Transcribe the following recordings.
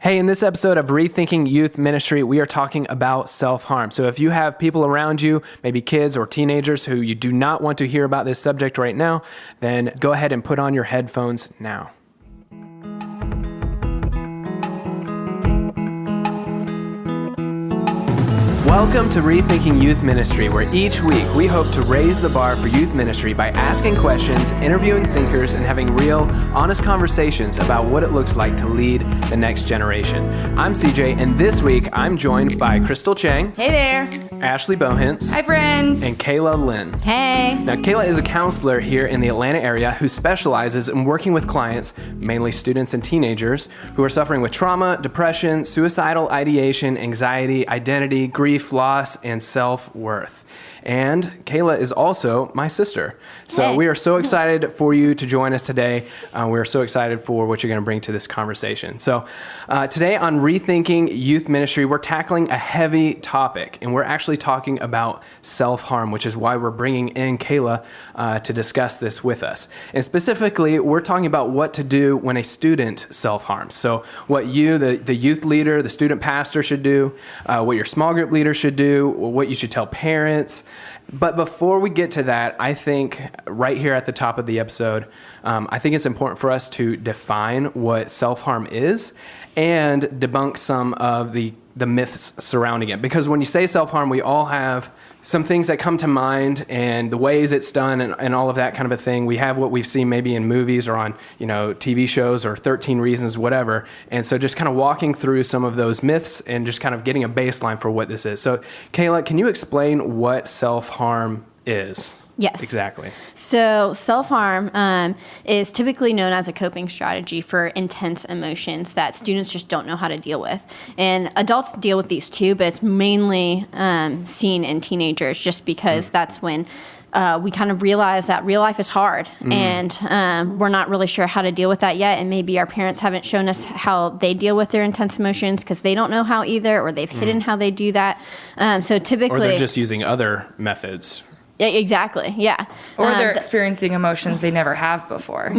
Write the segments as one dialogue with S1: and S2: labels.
S1: Hey, in this episode of Rethinking Youth Ministry, we are talking about self-harm. So if you have people around you, maybe kids or teenagers who you do not want to hear about this subject right now, then go ahead and put on your headphones now. Welcome to Rethinking Youth Ministry, where each week we hope to raise the bar for youth ministry by asking questions, interviewing thinkers, and having real, honest conversations about what it looks like to lead the next generation. I'm CJ, and this week I'm joined by Crystal Chang.
S2: Hey there.
S1: Ashley Bohentz.
S2: Hi, friends.
S1: And Kayla Lynn.
S3: Hey.
S1: Now, Kayla is a counselor here in the Atlanta area who specializes in working with clients, mainly students and teenagers, who are suffering with trauma, depression, suicidal ideation, anxiety, identity, grief, loss, and self-worth. And Kayla is also my sister. So we are so excited for you to join us today. We're so excited for what you're going to bring to this conversation. So today on Rethinking Youth Ministry, we're tackling a heavy topic, and we're actually talking about self-harm, which is why we're bringing in Kayla to discuss this with us. And specifically, we're talking about what to do when a student self-harms. So what you, the youth leader, the student pastor should do, what your small group leader should do, what you should tell parents. But before we get to that, I think right here at the top of the episode, I think it's important for us to define what self-harm is and debunk some of the myths surrounding it. Because when you say self-harm, we all have some things that come to mind and the ways it's done and all of that kind of a thing. We have what we've seen maybe in movies or on, TV shows or 13 Reasons, whatever. And so just kind of walking through some of those myths and just kind of getting a baseline for what this is. So Kayla, can you explain what self-harm is?
S3: Yes.
S1: Exactly.
S3: So self-harm is typically known as a coping strategy for intense emotions that students just don't know how to deal with. And adults deal with these too, but it's mainly seen in teenagers just because that's when we kind of realize that real life is hard and we're not really sure how to deal with that yet. And maybe our parents haven't shown us how they deal with their intense emotions because they don't know how either, or they've hidden how they do that. So typically...
S1: Or they're just using other methods.
S3: Yeah, exactly. Yeah.
S2: Or they're experiencing emotions they never have before.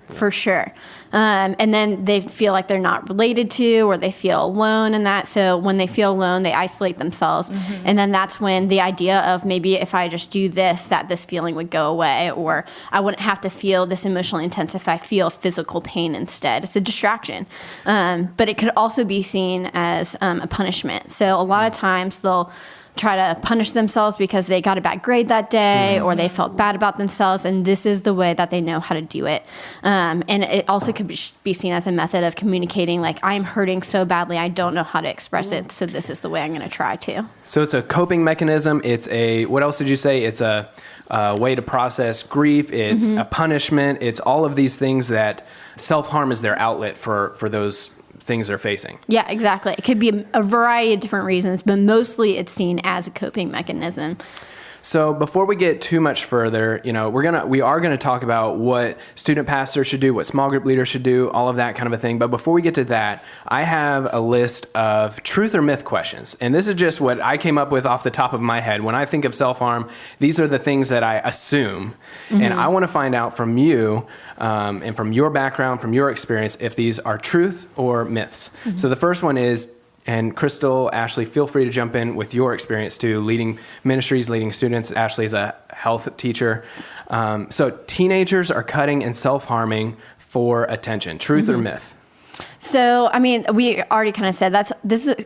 S3: For sure. And then they feel like they're not related to, or they feel alone in that. So when they feel alone, they isolate themselves. And then that's when the idea of maybe if I just do this, that this feeling would go away, or I wouldn't have to feel this emotionally intense if I feel physical pain instead. It's a distraction. But it could also be seen as a punishment. So a lot of times they'll try to punish themselves because they got a bad grade that day or they felt bad about themselves, and this is the way that they know how to do it. And it also could be seen as a method of communicating, like, I'm hurting so badly, I don't know how to express it, so this is the way I'm going to try to.
S1: So it's a coping mechanism. It's what else did you say? It's a way to process grief. It's a punishment. It's all of these things that self-harm is their outlet for those things they're facing. Yeah,
S3: exactly. It could be a variety of different reasons, but mostly it's seen as a coping mechanism.
S1: So before we get too much further, we are gonna talk about what student pastors should do, what small group leaders should do, all of that kind of a thing. But before we get to that, I have a list of truth or myth questions. And this is just what I came up with off the top of my head. When I think of self-harm, these are the things that I assume. And I wanna find out from you and from your background, from your experience, if these are truth or myths. So the first one is, and Crystal, Ashley, feel free to jump in with your experience too, leading ministries, leading students. Ashley is a health teacher. So teenagers are cutting and self-harming for attention. Truth or myth?
S3: So, we already kind of said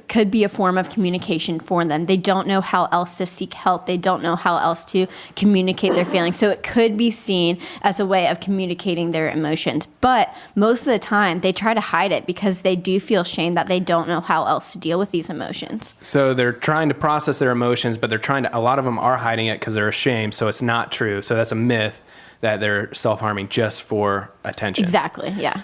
S3: could be a form of communication for them. They don't know how else to seek help. They don't know how else to communicate their feelings. So it could be seen as a way of communicating their emotions. But most of the time, they try to hide it because they do feel shame that they don't know how else to deal with these emotions.
S1: So they're trying to process their emotions, but a lot of them are hiding it because they're ashamed. So it's not true. So that's a myth that they're self-harming just for attention.
S3: Exactly, yeah.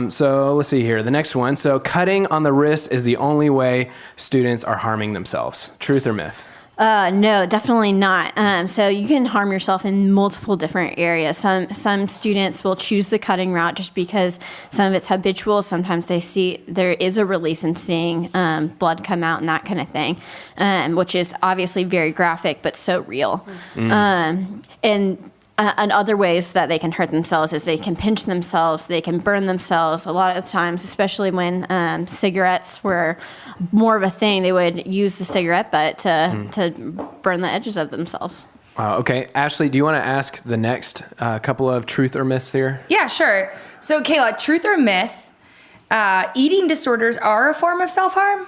S1: So let's see here. The next one. So cutting on the wrist is the only way students are harming themselves. Truth or myth?
S3: No, definitely not. So you can harm yourself in multiple different areas. Some students will choose the cutting route just because some of it's habitual. Sometimes they see there is a release in seeing blood come out and that kind of thing, which is obviously very graphic but so real. And and other ways that they can hurt themselves is they can pinch themselves, they can burn themselves. A lot of times, especially when cigarettes were more of a thing, they would use the cigarette butt to burn the edges of themselves.
S1: Wow. Okay. Ashley, do you want to ask the next couple of truth or myths here?
S2: Yeah, sure. So, Kayla, truth or myth, eating disorders are a form of self-harm?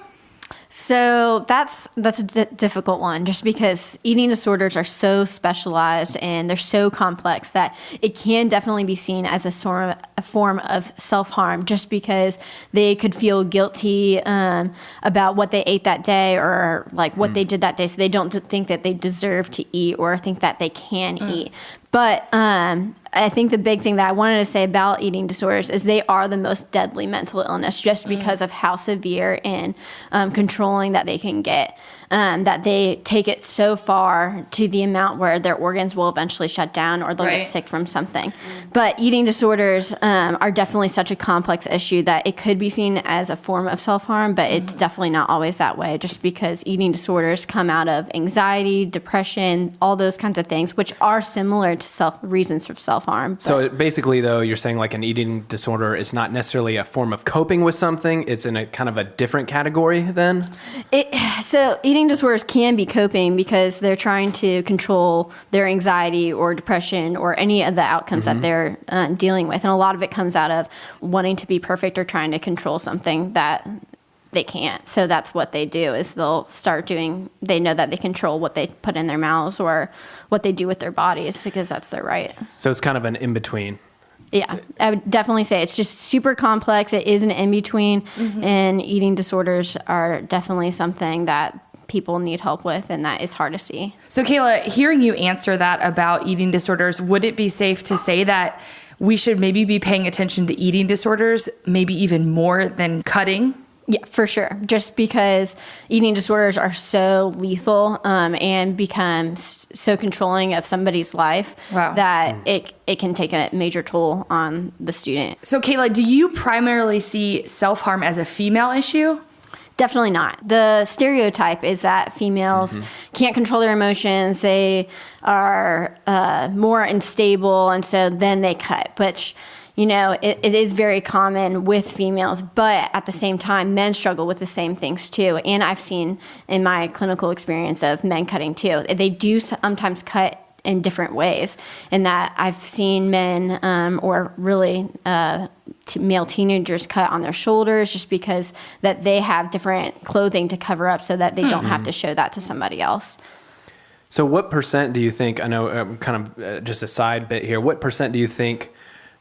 S3: So that's a difficult one, just because eating disorders are so specialized and they're so complex that it can definitely be seen as a form of self-harm, just because they could feel guilty about what they ate that day or like what they did that day, so they don't think that they deserve to eat or think that they can eat. But I think the big thing that I wanted to say about eating disorders is they are the most deadly mental illness, just because of how severe and controlling that they can get. That they take it so far to the amount where their organs will eventually shut down or they'll get sick from something. But eating disorders are definitely such a complex issue that it could be seen as a form of self-harm, but it's definitely not always that way, just because eating disorders come out of anxiety, depression, all those kinds of things, which are similar to reasons for self-harm.
S1: So basically, though, you're saying like an eating disorder is not necessarily a form of coping with something. It's in a kind of a different category then?
S3: So eating disorders can be coping because they're trying to control their anxiety or depression or any of the outcomes that they're dealing with. And a lot of it comes out of wanting to be perfect or trying to control something that they can't. So that's what they do, is they'll start doing, they know that they control what they put in their mouths or what they do with their bodies because that's their right.
S1: So it's kind of an in-between.
S3: Yeah, I would definitely say it's just super complex. It is an in-between, and eating disorders are definitely something that people need help with, and that is hard to see.
S2: So, Kayla, hearing you answer that about eating disorders, would it be safe to say that we should maybe be paying attention to eating disorders, maybe even more than cutting?
S3: Yeah, for sure. Just because eating disorders are so lethal and become so controlling of somebody's life that it can take a major toll on the student.
S2: So, Kayla, do you primarily see self-harm as a female issue?
S3: Definitely not. The stereotype is that females can't control their emotions. They are more unstable, and so then they cut, which, you know, it is very common with females, but at the same time, men struggle with the same things too. And I've seen in my clinical experience of men cutting too. They do sometimes cut in different ways, in that I've seen men or really male teenagers cut on their shoulders just because that they have different clothing to cover up so that they don't have to show that to somebody else.
S1: So what percent do you think, I know kind of just a side bit here, what percent do you think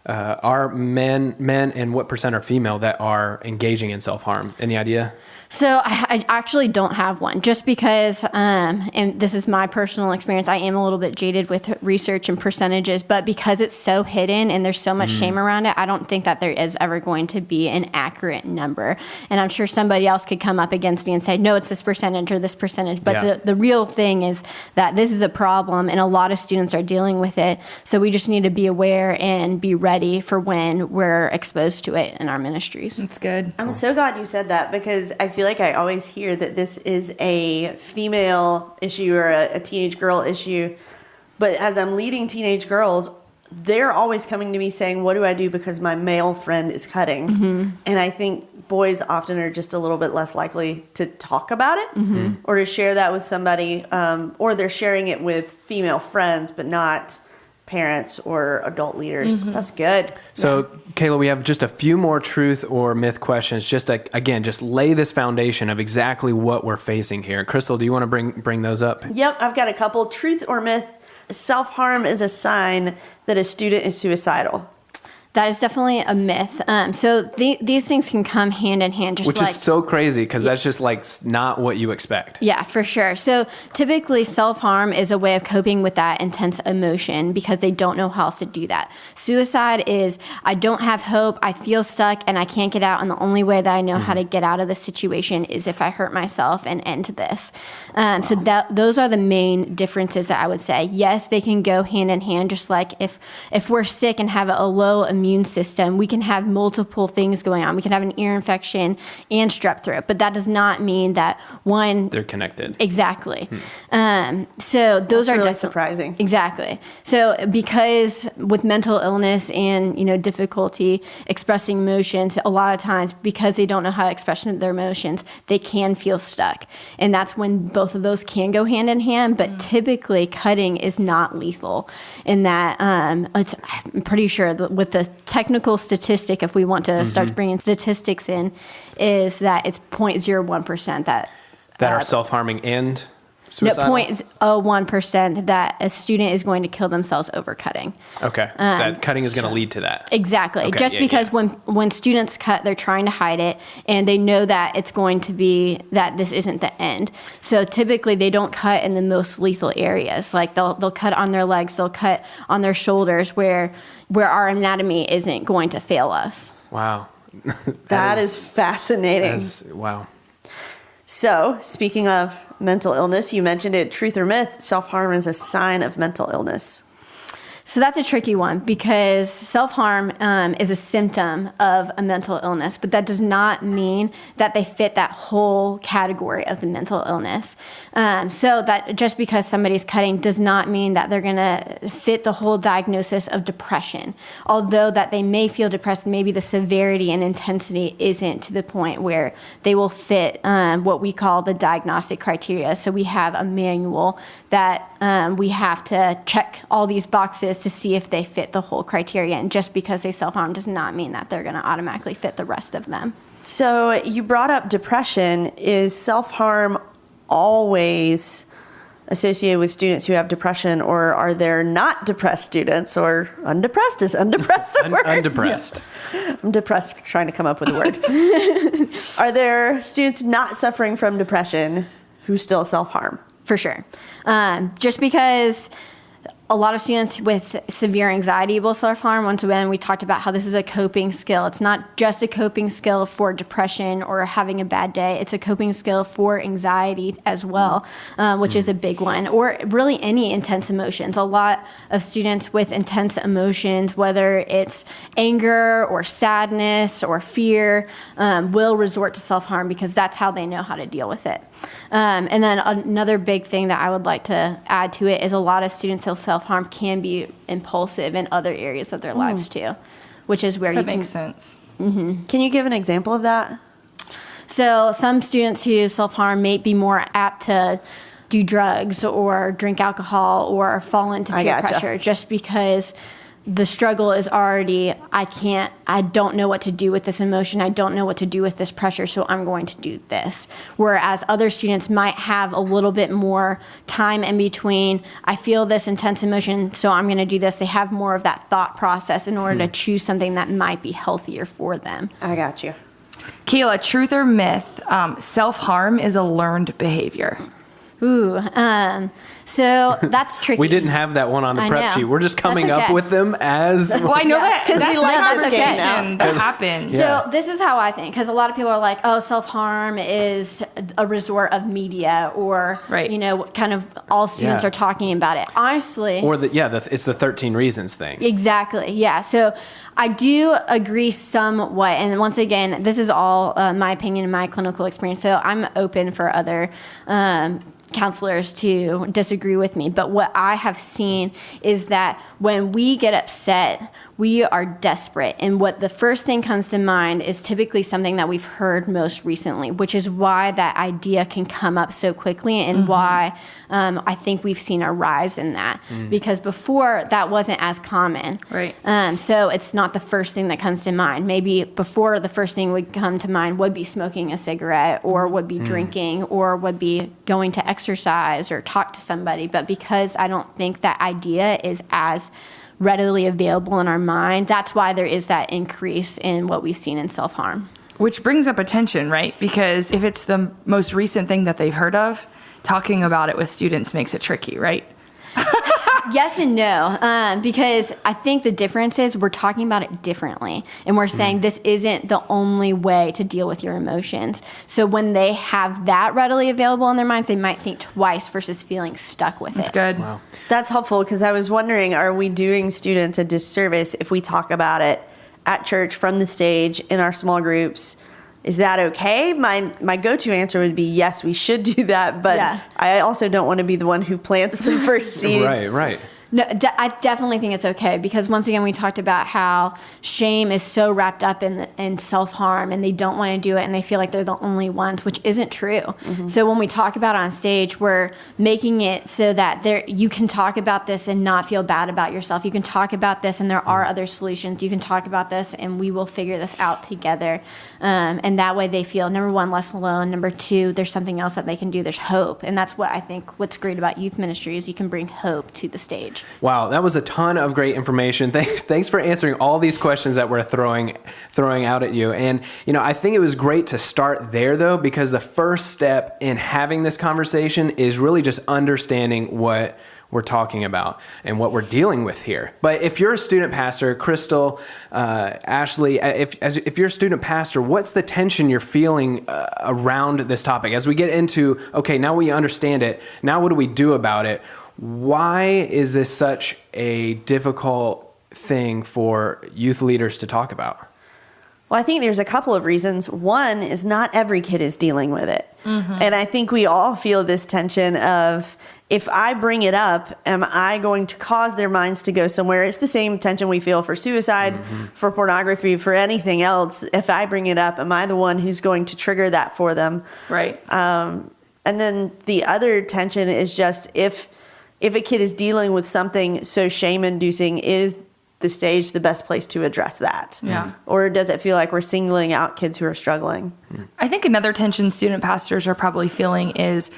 S1: are men and what percent are female that are engaging in self-harm? Any idea?
S3: So I actually don't have one, just because, and this is my personal experience, I am a little bit jaded with research and percentages, but because it's so hidden and there's so much shame around it, I don't think that there is ever going to be an accurate number. And I'm sure somebody else could come up against me and say, no, it's this percentage or this percentage. But the real thing is that this is a problem and a lot of students are dealing with it. So we just need to be aware and be ready for when we're exposed to it in our ministries.
S2: That's good.
S4: I'm so glad you said that, because I feel like I always hear that this is a female issue or a teenage girl issue. But as I'm leading teenage girls, they're always coming to me saying, what do I do because my male friend is cutting? And I think boys often are just a little bit less likely to talk about it or to share that with somebody, or they're sharing it with female friends, but not parents or adult leaders. That's good.
S1: So, Kayla, we have just a few more truth or myth questions, just to, again, just lay this foundation of exactly what we're facing here. Crystal, do you want to bring those up?
S4: Yep, I've got a couple. Truth or myth, self-harm is a sign that a student is suicidal.
S3: That is definitely a myth. So these things can come hand in hand.
S1: Which is so crazy, because that's just like not what you expect.
S3: Yeah, for sure. So typically self-harm is a way of coping with that intense emotion because they don't know how else to do that. Suicide is, I don't have hope, I feel stuck, and I can't get out, and the only way that I know how to get out of this situation is if I hurt myself and end this. So those are the main differences that I would say. Yes, they can go hand in hand, just like if we're sick and have a low immune immune system. We can have multiple things going on. We can have an ear infection and strep throat, but that does not mean that one...
S1: They're connected.
S3: Exactly. So those
S4: That's
S3: are
S4: really
S3: just
S4: surprising.
S3: Exactly. So because with mental illness and, difficulty expressing emotions, a lot of times because they don't know how to express their emotions, they can feel stuck. And that's when both of those can go hand in hand, but typically cutting is not lethal in that I'm pretty sure that with the technical statistic, if we want to start bringing statistics in, is that it's 0.01% that
S1: are self-harming and
S3: no,
S1: suicidal?
S3: 0.01% that a student is going to kill themselves over cutting.
S1: Okay. That cutting is going to lead to that.
S3: Exactly.
S1: Okay,
S3: Just because when students cut, they're trying to hide it, and they know that it's going to be that this isn't the end. So typically they don't cut in the most lethal areas. Like they'll cut on their legs, they'll cut on their shoulders where our anatomy isn't going to fail us.
S1: Wow.
S4: That is fascinating.
S1: Wow.
S4: So, speaking of mental illness, you mentioned it, truth or myth, self-harm is a sign of mental illness.
S3: So that's a tricky one because self-harm is a symptom of a mental illness, but that does not mean that they fit that whole category of the mental illness. So that just because somebody's cutting does not mean that they're going to fit the whole diagnosis of depression. Although that they may feel depressed, maybe the severity and intensity isn't to the point where they will fit what we call the diagnostic criteria. So we have a manual that we have to check all these boxes to see if they fit the whole criteria. And just because they self-harm does not mean that they're going to automatically fit the rest of them.
S4: So you brought up depression. Is self-harm always associated with students who have depression, or are there not depressed students, or undepressed? Is undepressed a word?
S1: Undepressed.
S4: I'm depressed trying to come up with a word. Are there students not suffering from depression who still self-harm?
S3: For sure. Just because a lot of students with severe anxiety will self-harm. Once again, we talked about how this is a coping skill. It's not just a coping skill for depression or having a bad day. It's a coping skill for anxiety as well, which is a big one, or really any intense emotions. A lot of students with intense emotions, whether it's anger or sadness or fear, will resort to self-harm because that's how they know how to deal with it. And then another big thing that I would like to add to it is a lot of students who self-harm can be impulsive in other areas of their lives too, which is where
S2: that makes sense.
S4: Can you give an example of that?
S3: So some students who self-harm may be more apt to do drugs or drink alcohol or fall into peer pressure just because the struggle is already, I don't know what to do with this emotion. I don't know what to do with this pressure, so I'm going to do this. Whereas other students might have a little bit more time in between. I feel this intense emotion, so I'm going to do this. They have more of that thought process in order to choose something that might be healthier for them.
S4: I got you.
S2: Kayla, truth or myth, self-harm is a learned behavior.
S3: Ooh, so that's tricky.
S1: We didn't have that one on the
S3: I
S1: prep
S3: know.
S1: sheet. We're just coming
S3: That's
S1: up
S3: okay.
S1: with them as...
S2: Well, I know that
S4: because we
S2: that's
S4: like
S2: a
S4: this game
S2: conversation that happens.
S3: So this is how I think, because a lot of people are like, oh, self-harm is a resort of media, or,
S2: Right.
S3: kind of all students
S1: Yeah.
S3: are talking about it. Honestly.
S1: Or it's the 13 reasons thing.
S3: Exactly. Yeah. So I do agree somewhat. And once again, this is all my opinion and my clinical experience. So I'm open for other counselors to disagree with me. But what I have seen is that when we get upset, we are desperate. And what the first thing comes to mind is typically something that we've heard most recently, which is why that idea can come up so quickly and why I think we've seen a rise in that. Because before, that wasn't as common.
S2: Right.
S3: So it's not the first thing that comes to mind. Maybe before, the first thing would come to mind would be smoking a cigarette, or would be drinking, or would be going to exercise or talk to somebody. But because I don't think that idea is as readily available in our mind, that's why there is that increase in what we've seen in self-harm.
S2: Which brings up attention, right? Because if it's the most recent thing that they've heard of, talking about it with students makes it tricky, right?
S3: Yes and no, because I think the difference is we're talking about it differently, and we're saying this isn't the only way to deal with your emotions. So when they have that readily available in their minds, they might think twice versus feeling stuck with
S2: That's
S3: it.
S2: good.
S1: Wow.
S4: That's helpful because I was wondering, are we doing students a disservice if we talk about it at church from the stage in our small groups. Is that okay? My go-to answer would be yes, we should do that, but
S3: Yeah.
S4: I also don't want to be the one who plants the first seed.
S1: Right.
S3: No, I definitely think it's okay, because once again, we talked about how shame is so wrapped up in self-harm, and they don't want to do it, and they feel like they're the only ones, which isn't true. So when we talk about it on stage, we're making it so that you can talk about this and not feel bad about yourself. You can talk about this, and there are other solutions. You can talk about this, and we will figure this out together. And that way they feel, number one, less alone. Number two, there's something else that they can do. There's hope. And that's what I think what's great about youth ministry is you can bring hope to the stage.
S1: Wow, that was a ton of great information. Thanks for answering all these questions that we're throwing out at you. And, I think it was great to start there, though, because the first step in having this conversation is really just understanding what we're talking about and what we're dealing with here. But if you're a student pastor, Crystal, Ashley, if you're a student pastor, what's the tension you're feeling around this topic? As we get into, okay, now we understand it, now what do we do about it? Why is this such a difficult thing for youth leaders to talk about?
S4: Well, I think there's a couple of reasons. One is not every kid is dealing with it. And I think we all feel this tension of, if I bring it up, am I going to cause their minds to go somewhere? It's the same tension we feel for suicide, for pornography, for anything else. If I bring it up, am I the one who's going to trigger that for them?
S2: Right.
S4: And then the other tension is just if a kid is dealing with something so shame-inducing, is the stage the best place to address that?
S2: Yeah.
S4: Or does it feel like we're singling out kids who are struggling?
S2: I think another tension student pastors are probably feeling is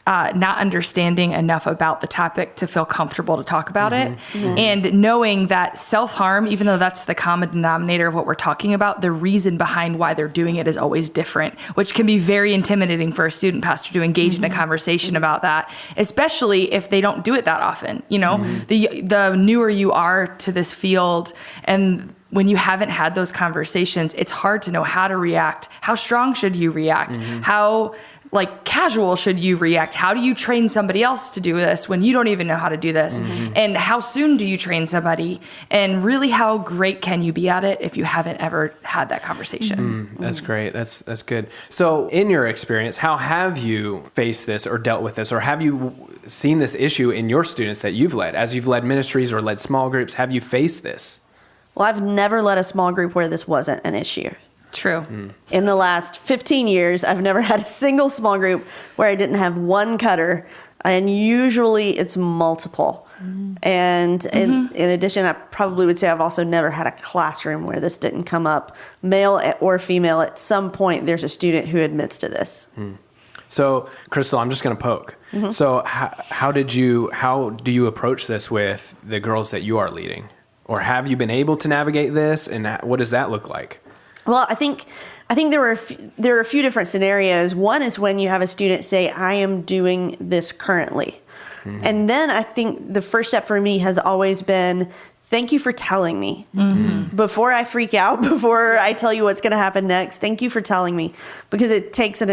S2: not understanding enough about the topic to feel comfortable to talk about it. And knowing that self-harm, even though that's the common denominator of what we're talking about, the reason behind why they're doing it is always different, which can be very intimidating for a student pastor to engage in a conversation about that, especially if they don't do it that often. The newer you are to this field, and when you haven't had those conversations, it's hard to know how to react. How strong should you react? How casual should you react? How do you train somebody else to do this when you don't even know how to do this? And how soon do you train somebody? And really, how great can you be at it if you haven't ever had that conversation?
S1: That's great. That's good. So in your experience, how have you faced this or dealt with this, or have you seen this issue in your students that you've led? As you've led ministries or led small groups, have you faced this?
S4: Well, I've never led a small group where this wasn't an issue.
S2: True.
S4: In the last 15 years, I've never had a single small group where I didn't have one cutter, and usually it's multiple. And in addition, I probably would say I've also never had a classroom where this didn't come up. Male or female, at some point, there's a student who admits to this.
S1: So, Crystal, I'm just going to poke. So how do you approach this with the girls that you are leading? Or have you been able to navigate this, and what does that look like?
S4: Well, I think there are a few different scenarios. One is when you have a student say, I am doing this currently. And then I think the first step for me has always been, thank you for telling me. Before I freak out, before I tell you what's going to happen next, thank you for telling me. Because it takes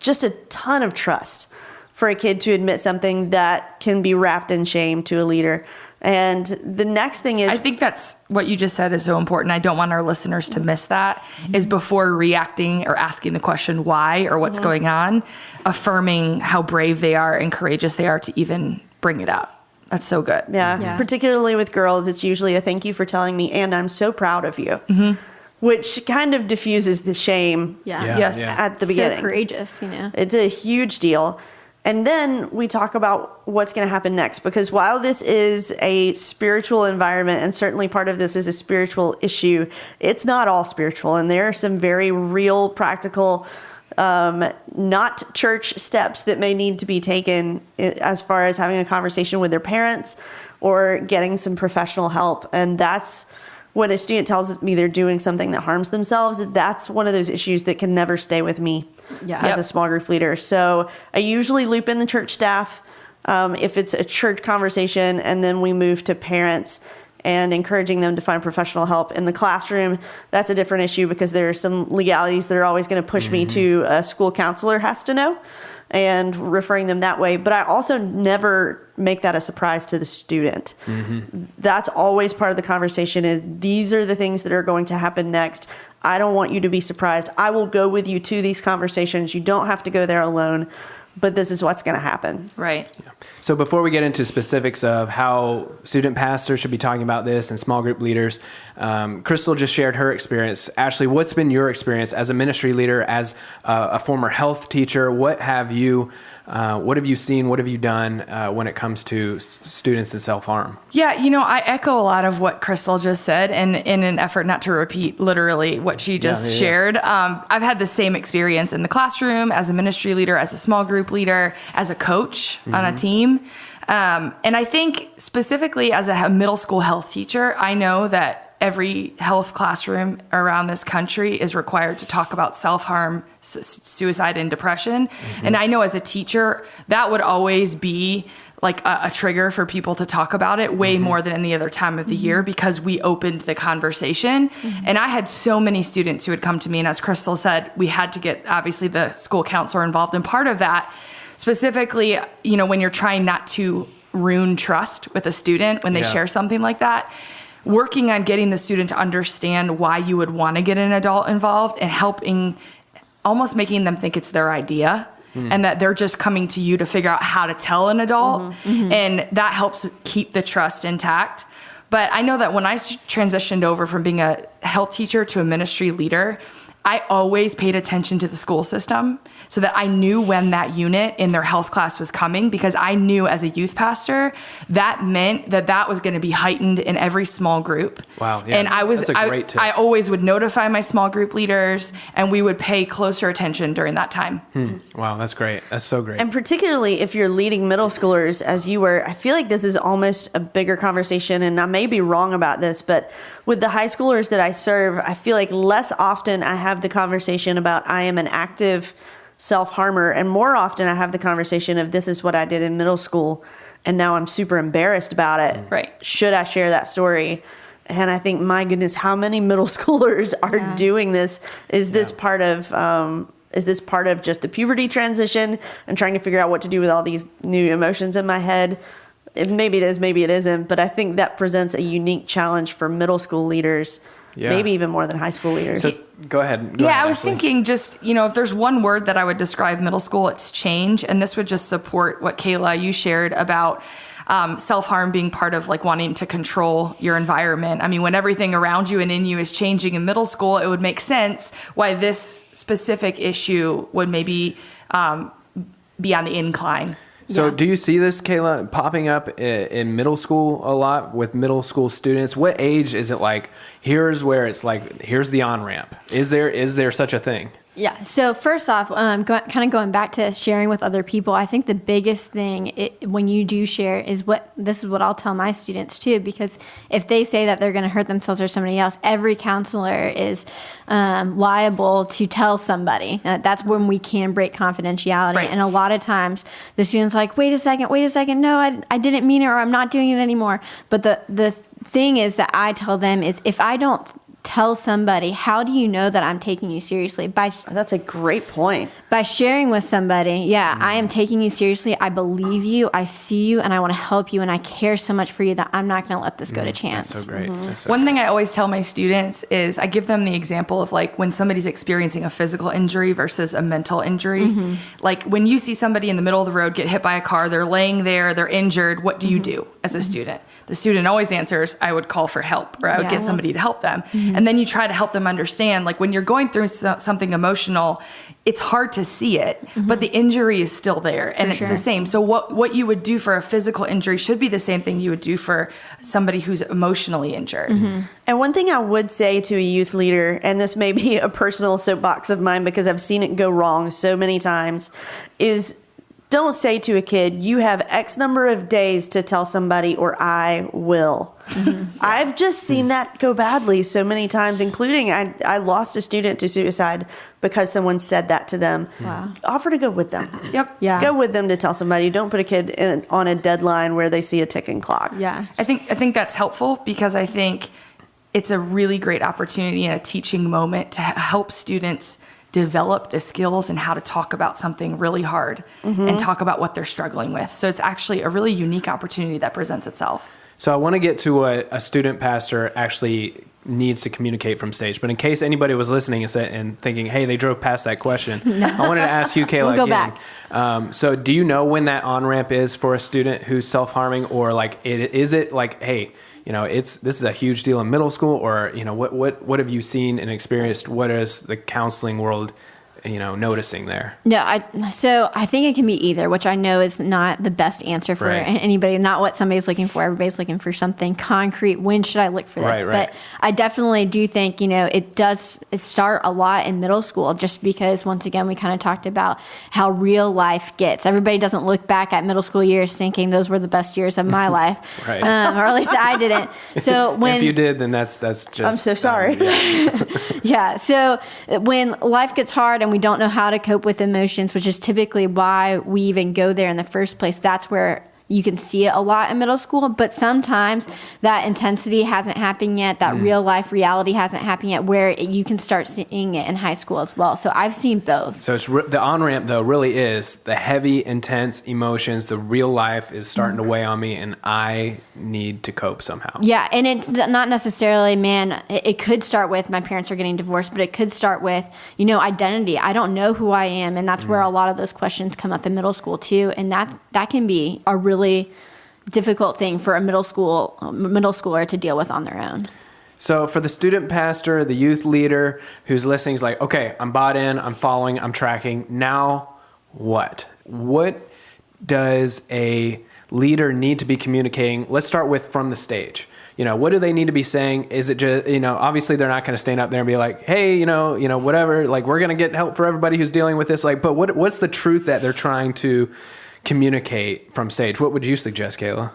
S4: just a ton of trust for a kid to admit something that can be wrapped in shame to a leader. And the next thing is,
S2: I think that's what you just said is so important. I don't want our listeners to miss that, is before reacting or asking the question why or what's going on, affirming how brave they are and courageous they are to even bring it up. That's so good.
S4: Yeah. Particularly with girls, it's usually a thank you for telling me, and I'm so proud of you, which kind of diffuses the shame
S2: Yes.
S4: at the beginning.
S3: So courageous,
S4: It's a huge deal. And then we talk about what's going to happen next, because while this is a spiritual environment, and certainly part of this is a spiritual issue, it's not all spiritual. And there are some very real, practical, not church steps that may need to be taken as far as having a conversation with their parents or getting some professional help. And that's when a student tells me they're doing something that harms themselves, that's one of those issues that can never stay with me as a small group leader. So I usually loop in the church staff if it's a church conversation, and then we move to parents and encouraging them to find professional help. In the classroom, that's a different issue because there are some legalities that are always going to push me to a school counselor has to know. and referring them that way. But I also never make that a surprise to the student. That's always part of the conversation is these are the things that are going to happen next. I don't want you to be surprised. I will go with you to these conversations. You don't have to go there alone, but this is what's going to happen.
S2: Right.
S1: So before we get into specifics of how student pastors should be talking about this and small group leaders, Crystal just shared her experience. Ashley, what's been your experience as a ministry leader, as a former health teacher? What have you seen? What have you done when it comes to students and self-harm?
S2: Yeah, I echo a lot of what Crystal just said, and in an effort not to repeat literally what she just shared. I've had the same experience in the classroom, as a ministry leader, as a small group leader, as a coach on a team. And I think specifically as a middle school health teacher, I know that every health classroom around this country is required to talk about self-harm, suicide, and depression. And I know as a teacher, that would always be like a trigger for people to talk about it way more than any other time of the year, because we opened the conversation. And I had so many students who had come to me, and as Crystal said, we had to get obviously the school counselor involved. And part of that, specifically, when you're trying not to ruin trust with a student when they share something like that, working on getting the student to understand why you would want to get an adult involved and helping, almost making them think it's their idea and that they're just coming to you to figure out how to tell an adult. And that helps keep the trust intact. But I know that when I transitioned over from being a health teacher to a ministry leader, I always paid attention to the school system so that I knew when that unit in their health class was coming, because I knew as a youth pastor, that meant that was going to be heightened in every small group.
S1: Wow. Yeah.
S2: And
S1: that's a great tip.
S2: I always would notify my small group leaders, and we would pay closer attention during that time.
S1: Wow. That's great. That's so great.
S4: And particularly if you're leading middle schoolers as you were, I feel like this is almost a bigger conversation, and I may be wrong about this, but with the high schoolers that I serve, I feel like less often I have the conversation about I am an active self-harmer, and more often I have the conversation of this is what I did in middle school, and now I'm super embarrassed about it.
S2: Right.
S4: Should I share that story? And I think, my goodness, how many middle schoolers are doing this? Is this part of just the puberty transition and trying to figure out what to do with all these new emotions in my head? Maybe it is, maybe it isn't, but I think that presents a unique challenge for middle school leaders, maybe even more than high school leaders.
S1: So go ahead.
S2: I was
S1: Ashley.
S2: thinking just, if there's one word that I would describe middle school, it's change. And this would just support what Kayla, you shared about self-harm being part of like wanting to control your environment. I mean, when everything around you and in you is changing in middle school, it would make sense why this specific issue would maybe be on the incline.
S1: So do you see this, Kayla, popping up in middle school a lot with middle school students? What age is it like, here's where it's like, here's the on-ramp? Is there such a thing?
S3: Yeah. So first off, kind of going back to sharing with other people, I think the biggest thing when you do share is this is what I'll tell my students too, because if they say that they're going to hurt themselves or somebody else, every counselor is liable to tell somebody. That's when we can break confidentiality.
S2: Right.
S3: And a lot of times the student's like, wait a second. No, I didn't mean it, or I'm not doing it anymore. But the thing is that I tell them is, if I don't tell somebody, how do you know that I'm taking you seriously?
S4: That's a great point.
S3: By sharing with somebody, I am taking you seriously. I believe you. I see you, and I want to help you, and I care so much for you that I'm not going to let this go to chance.
S1: That's so great. That's so
S2: One thing I always tell my students is I give them the example of like when somebody's experiencing a physical injury versus a mental injury. Like when you see somebody in the middle of the road get hit by a car, they're laying there, they're injured. What do you do as a student? The student always answers, I would call for help, or I would get somebody to help them. And then you try to help them understand, like when you're going through something emotional, it's hard to see it, but the injury is still there, and it's the same. So what you would do for a physical injury should be the same thing you would do for somebody who's emotionally injured.
S4: And one thing I would say to a youth leader, and this may be a personal soapbox of mine because I've seen it go wrong so many times, is don't say to a kid, you have X number of days to tell somebody or I will. I've just seen that go badly so many times, including I lost a student to suicide because someone said that to them.
S3: Wow.
S4: Offer to go with them.
S2: Yep.
S3: Yeah.
S4: Go with them to tell somebody. Don't put a kid on a deadline where they see a ticking clock.
S3: Yeah.
S2: I think that's helpful, because I think it's a really great opportunity and a teaching moment to help students develop the skills and how to talk about something really hard and talk about what they're struggling with. So it's actually a really unique opportunity that presents itself.
S1: So I want to get to what a student pastor actually needs to communicate from stage. But in case anybody was listening and thinking, hey, they drove past that question, I wanted to ask you, Kayla,
S3: We'll go
S1: again.
S3: back.
S1: So do you know when that on-ramp is for a student who's self-harming, or like, is it like, hey, this is a huge deal in middle school, or, what have you seen and experienced? What is the counseling world, noticing there?
S3: No, so I think it can be either, which I know is not the best answer for
S1: Right.
S3: anybody, not what somebody's looking for. Everybody's looking for something concrete. When should I look for this?
S1: Right.
S3: But I definitely do think, it start a lot in middle school, just because, once again, we kind of talked about how real life gets. Everybody doesn't look back at middle school years thinking those were the best years of my life.
S1: Right.
S3: Or at least I didn't. So when
S1: If you did, then that's just...
S4: I'm so sorry.
S1: Yeah.
S3: Yeah. So when life gets hard and we don't know how to cope with emotions, which is typically why we even go there in the first place, that's where you can see it a lot in middle school. But sometimes that intensity hasn't happened yet. That real life reality hasn't happened yet, where you can start seeing it in high school as well. So I've seen both.
S1: So it's the on-ramp, though, really is the heavy, intense emotions. The real life is starting to weigh on me, and I need to cope somehow.
S3: Yeah, and it's not necessarily, it could start with my parents are getting divorced, but it could start with, identity. I don't know who I am, and that's where a lot of those questions come up in middle school too, and that can be a really difficult thing for a middle schooler to deal with on their own.
S1: So for the student pastor, the youth leader who's listening is like, okay, I'm bought in, I'm following, I'm tracking. Now what? What does a leader need to be communicating? Let's start with from the stage. What do they need to be saying? Is it just, obviously they're not going to stand up there and be like, hey, whatever, like we're going to get help for everybody who's dealing with this. Like, but what's the truth that they're trying to communicate from stage? What would you suggest, Kayla?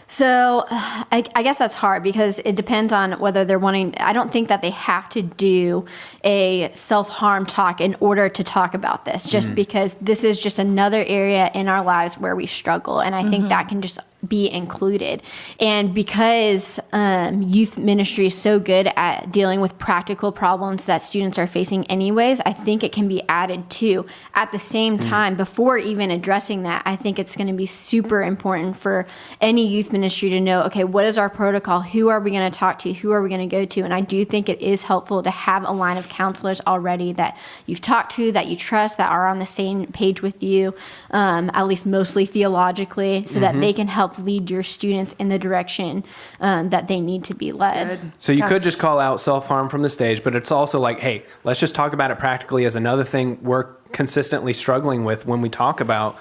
S3: So I guess that's hard because it depends on whether they're wanting. I don't think that they have to do a self-harm talk in order to talk about this, just because this is just another area in our lives where we struggle. And I think that can just be included. And because youth ministry is so good at dealing with practical problems that students are facing anyways, I think it can be added to. At the same time, before even addressing that, I think it's going to be super important for any youth ministry to know, okay, what is our protocol? Who are we going to talk to? Who are we going to go to? And I do think it is helpful to have a line of counselors already that you've talked to, that you trust, that are on the same page with you, at least mostly theologically, so that they can help lead your students in the direction that they need to be led.
S1: So you could just call out self-harm from the stage, but it's also like, hey, let's just talk about it practically as another thing we're consistently struggling with when we talk about,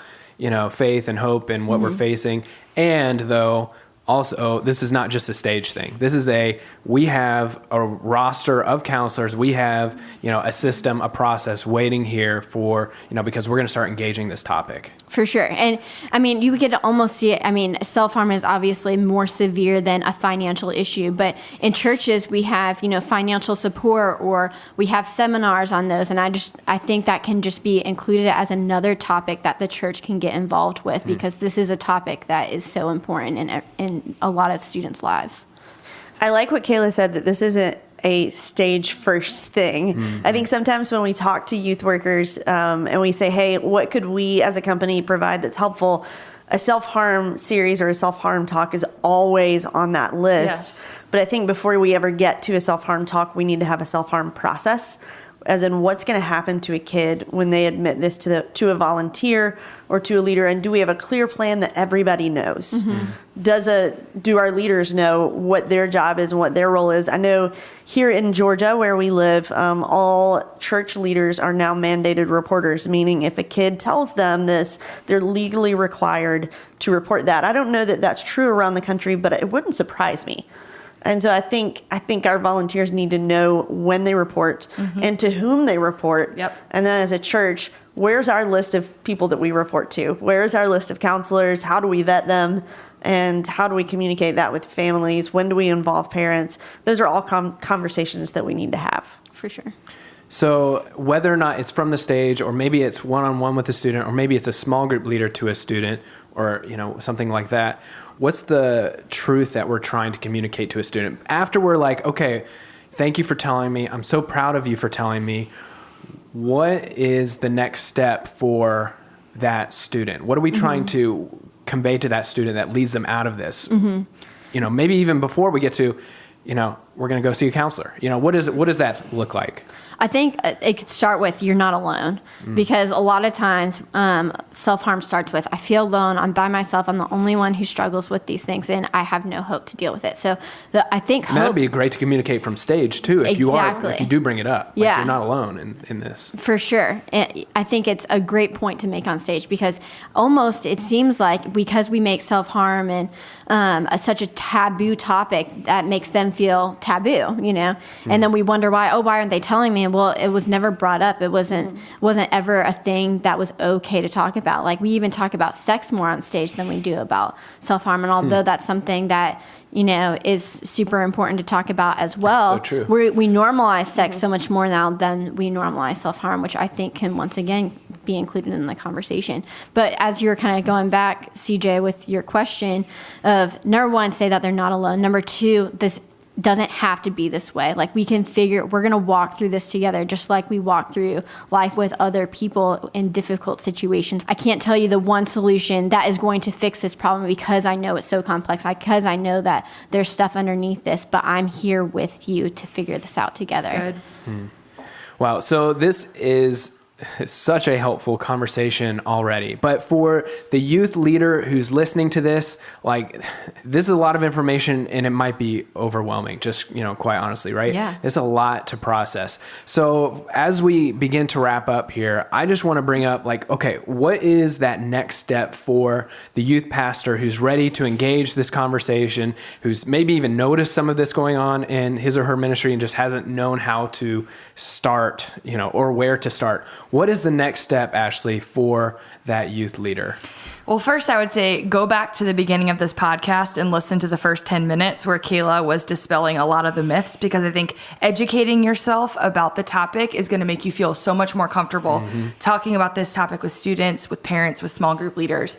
S1: faith and hope and what we're facing. And though, also, this is not just a stage thing. This is we have a roster of counselors. We have, a system, a process waiting here for, because we're going to start engaging this topic.
S3: For sure. And I mean, you could almost see it. Self-harm is obviously more severe than a financial issue, but in churches we have, financial support, or we have seminars on those. And I think that can just be included as another topic that the church can get involved with, because this is a topic that is so important in a lot of students' lives.
S4: I like what Kayla said, that this isn't a stage first thing. I think sometimes when we talk to youth workers and we say, hey, what could we as a company provide that's helpful? A self-harm series or a self-harm talk is always on that list.
S2: Yes.
S4: But I think before we ever get to a self-harm talk, we need to have a self-harm process, as in what's going to happen to a kid when they admit this to a volunteer or to a leader, and do we have a clear plan that everybody knows? Do our leaders know what their job is and what their role is? I know here in Georgia where we live, all church leaders are now mandated reporters, meaning if a kid tells them this, they're legally required to report that. I don't know that that's true around the country, but it wouldn't surprise me. And so I think our volunteers need to know when they report and to whom they report.
S2: Yep.
S4: And then as a church, where's our list of people that we report to? Where's our list of counselors? How do we vet them? And how do we communicate that with families? When do we involve parents? Those are all conversations that we need to have.
S3: For sure.
S1: So whether or not it's from the stage, or maybe it's one-on-one with a student, or maybe it's a small group leader to a student, or something like that, what's the truth that we're trying to communicate to a student? After we're like, okay, thank you for telling me. I'm so proud of you for telling me. what is the next step for that student? What are we trying to convey to that student that leads them out of this? Maybe even before we get to, we're going to go see a counselor. What does that look like?
S3: I think it could start with you're not alone, because a lot of times self-harm starts with I feel alone, I'm by myself, I'm the only one who struggles with these things, and I have no hope to deal with it. So I think
S1: and that'd be great to communicate from stage too, if
S3: Exactly.
S1: if you do bring it up. Like,
S3: Yeah.
S1: you're not alone in this.
S3: For sure. I think it's a great point to make on stage, because almost it seems like because we make self-harm and such a taboo topic, that makes them feel taboo, and then we wonder why aren't they telling me? Well, it was never brought up. It wasn't ever a thing that was okay to talk about. Like, we even talk about sex more on stage than we do about self-harm. And although that's something that, is super important to talk about as well,
S1: That's so true.
S3: we normalize sex so much more now than we normalize self-harm, which I think can once again be included in the conversation. But as you're kind of going back, CJ, with your question of, number one, say that they're not alone. Number two, this doesn't have to be this way. Like, we're going to walk through this together, just like we walk through life with other people in difficult situations. I can't tell you the one solution that is going to fix this problem, because I know it's so complex, because I know that there's stuff underneath this, but I'm here with you to figure this out together.
S2: That's good.
S1: Wow. So this is such a helpful conversation already. But for the youth leader who's listening to this, this is a lot of information, and it might be overwhelming, just, quite honestly, right?
S3: Yeah.
S1: It's a lot to process. So as we begin to wrap up here, I just want to bring up, okay, what is that next step for the youth pastor who's ready to engage this conversation, who's maybe even noticed some of this going on in his or her ministry and just hasn't known how to start, or where to start? What is the next step, Ashley, for that youth leader?
S2: Well, first, I would say go back to the beginning of this podcast and listen to the first 10 minutes where Kayla was dispelling a lot of the myths, because I think educating yourself about the topic is going to make you feel so much more comfortable talking about this topic with students, with parents, with small group leaders.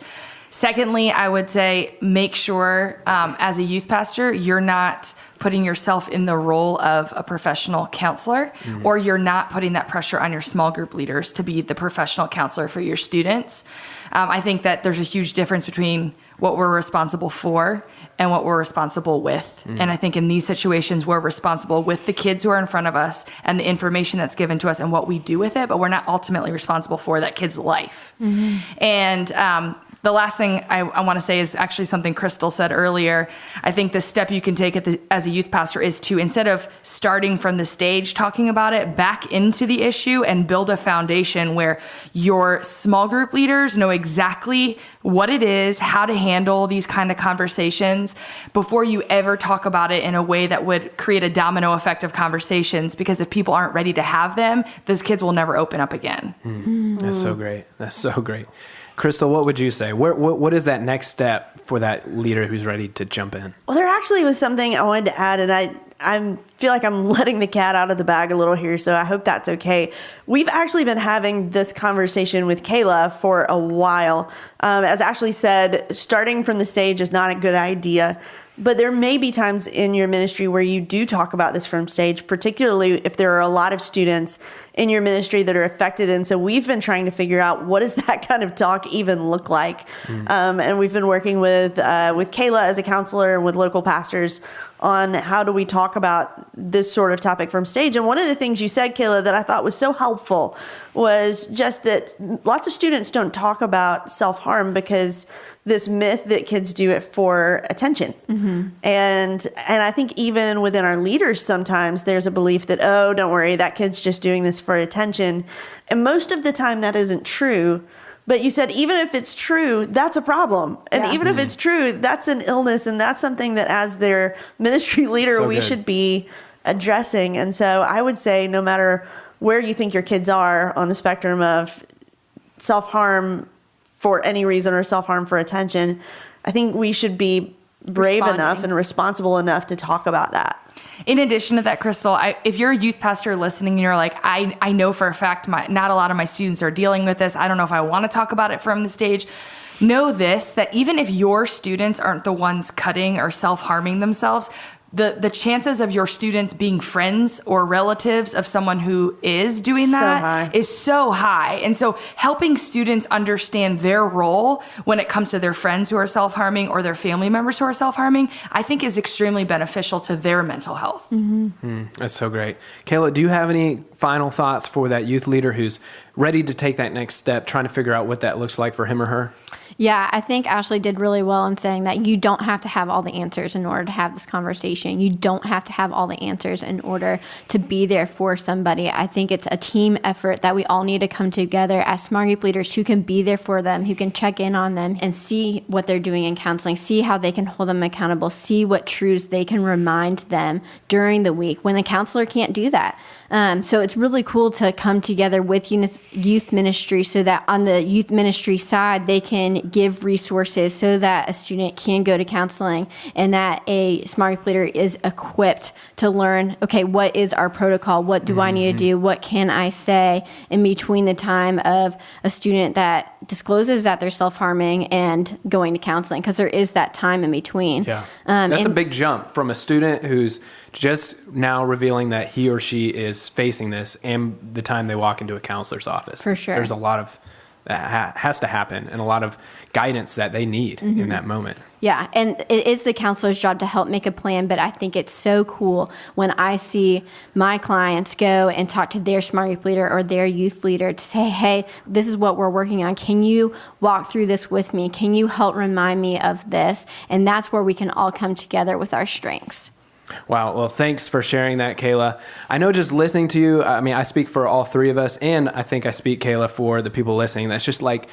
S2: Secondly, I would say make sure as a youth pastor, you're not putting yourself in the role of a professional counselor, or you're not putting that pressure on your small group leaders to be the professional counselor for your students. I think that there's a huge difference between what we're responsible for and what we're responsible with. And I think in these situations, we're responsible with the kids who are in front of us and the information that's given to us and what we do with it, but we're not ultimately responsible for that kid's life. And the last thing I want to say is actually something Crystal said earlier. I think the step you can take as a youth pastor is to, instead of starting from the stage talking about it, back into the issue and build a foundation where your small group leaders know exactly what it is, how to handle these kind of conversations before you ever talk about it in a way that would create a domino effect of conversations. Because if people aren't ready to have them, those kids will never open up again.
S1: That's so great. That's so great. Crystal, what would you say? What is that next step for that leader who's ready to jump in?
S4: Well, there actually was something I wanted to add, and I feel like I'm letting the cat out of the bag a little here, so I hope that's okay. We've actually been having this conversation with Kayla for a while. As Ashley said, starting from the stage is not a good idea. But there may be times in your ministry where you do talk about this from stage, particularly if there are a lot of students in your ministry that are affected. And so we've been trying to figure out, what does that kind of talk even look like? And we've been working with Kayla as a counselor and with local pastors on how do we talk about this sort of topic from stage. And one of the things you said, Kayla, that I thought was so helpful was just that lots of students don't talk about self-harm because this myth that kids do it for attention. And I think even within our leaders, sometimes there's a belief that, oh, don't worry, that kid's just doing this for attention. And most of the time that isn't true. But you said, even if it's true, that's a problem. And even if it's true, that's an illness. And that's something that as their ministry leader, we should be addressing. And so I would say, no matter where you think your kids are on the spectrum of self-harm for any reason or self-harm for attention, I think we should be brave enough and responsible enough to talk about that.
S2: In addition to that, Crystal, if you're a youth pastor listening and you're like, I know for a fact not a lot of my students are dealing with this, I don't know if I want to talk about it from the stage, know this, that even if your students aren't the ones cutting or self-harming themselves, the chances of your students being friends or relatives of someone who is doing
S4: So
S2: that
S4: high.
S2: is so high. And so helping students understand their role when it comes to their friends who are self-harming or their family members who are self-harming, I think is extremely beneficial to their mental health.
S1: That's so great. Kayla, do you have any final thoughts for that youth leader who's ready to take that next step, trying to figure out what that looks like for him or her?
S3: Yeah, I think Ashley did really well in saying that you don't have to have all the answers in order to have this conversation. You don't have to have all the answers in order to be there for somebody. I think it's a team effort that we all need to come together as small group leaders who can be there for them, who can check in on them and see what they're doing in counseling, see how they can hold them accountable, see what truths they can remind them during the week when the counselor can't do that. So it's really cool to come together with youth ministry so that on the youth ministry side, they can give resources so that a student can go to counseling and that a small group leader is equipped to learn, okay, what is our protocol? What do I need to do? What can I say in between the time of a student that discloses that they're self-harming and going to counseling? Because there is that time in between.
S1: Yeah. That's a big jump from a student who's just now revealing that he or she is facing this and the time they walk into a counselor's office.
S3: For sure.
S1: There's a lot of that has to happen and a lot of guidance that they need in that moment.
S3: Yeah, and it is the counselor's job to help make a plan, but I think it's so cool when I see my clients go and talk to their small group leader or their youth leader to say, hey, this is what we're working on. Can you walk through this with me? Can you help remind me of this? And that's where we can all come together with our strengths.
S1: Wow. Well, thanks for sharing that, Kayla. I know just listening to you, I mean, I speak for all three of us, and I think I speak, Kayla, for the people listening. That's just like,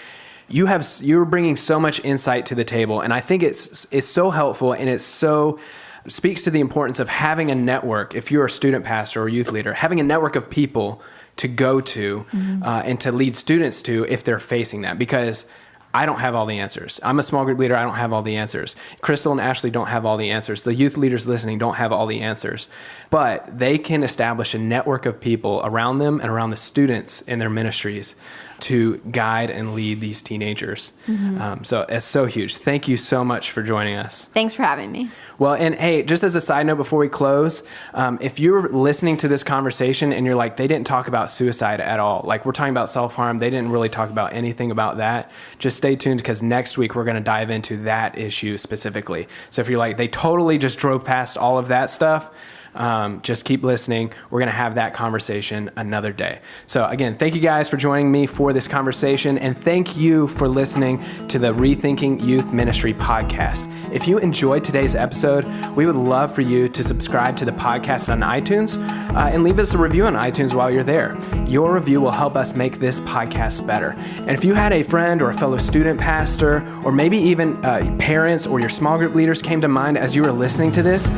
S1: you're bringing so much insight to the table, and I think it's so helpful, and it speaks to the importance of having a network. If you're a student pastor or youth leader, having a network of people to go to and to lead students to if they're facing that, because I don't have all the answers. I'm a small group leader. I don't have all the answers. Crystal and Ashley don't have all the answers. The youth leaders listening don't have all the answers. But they can establish a network of people around them and around the students in their ministries to guide and lead these teenagers. So it's so huge. Thank you so much for joining us.
S3: Thanks for having me.
S1: Well, and hey, just as a side note before we close, if you're listening to this conversation and you're like, they didn't talk about suicide at all, like we're talking about self-harm, they didn't really talk about anything about that, just stay tuned because next week we're going to dive into that issue specifically. So if you're like, they totally just drove past all of that stuff, just keep listening. We're going to have that conversation another day. So again, thank you guys for joining me for this conversation, and thank you for listening to the Rethinking Youth Ministry podcast. If you enjoyed today's episode, we would love for you to subscribe to the podcast on iTunes and leave us a review on iTunes while you're there. Your review will help us make this podcast better. And if you had a friend or a fellow student pastor, or maybe even parents or your small group leaders came to mind as you were listening to this,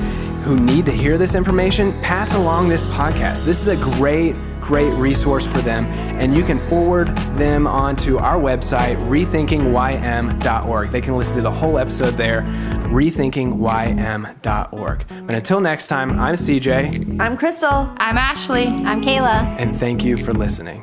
S1: who need to hear this information, pass along this podcast. This is a great resource for them, and you can forward them onto our website, rethinkingym.org. They can listen to the whole episode there, rethinkingym.org. But until next time, I'm CJ.
S4: I'm Crystal.
S2: I'm Ashley.
S3: I'm Kayla.
S1: And thank you for listening.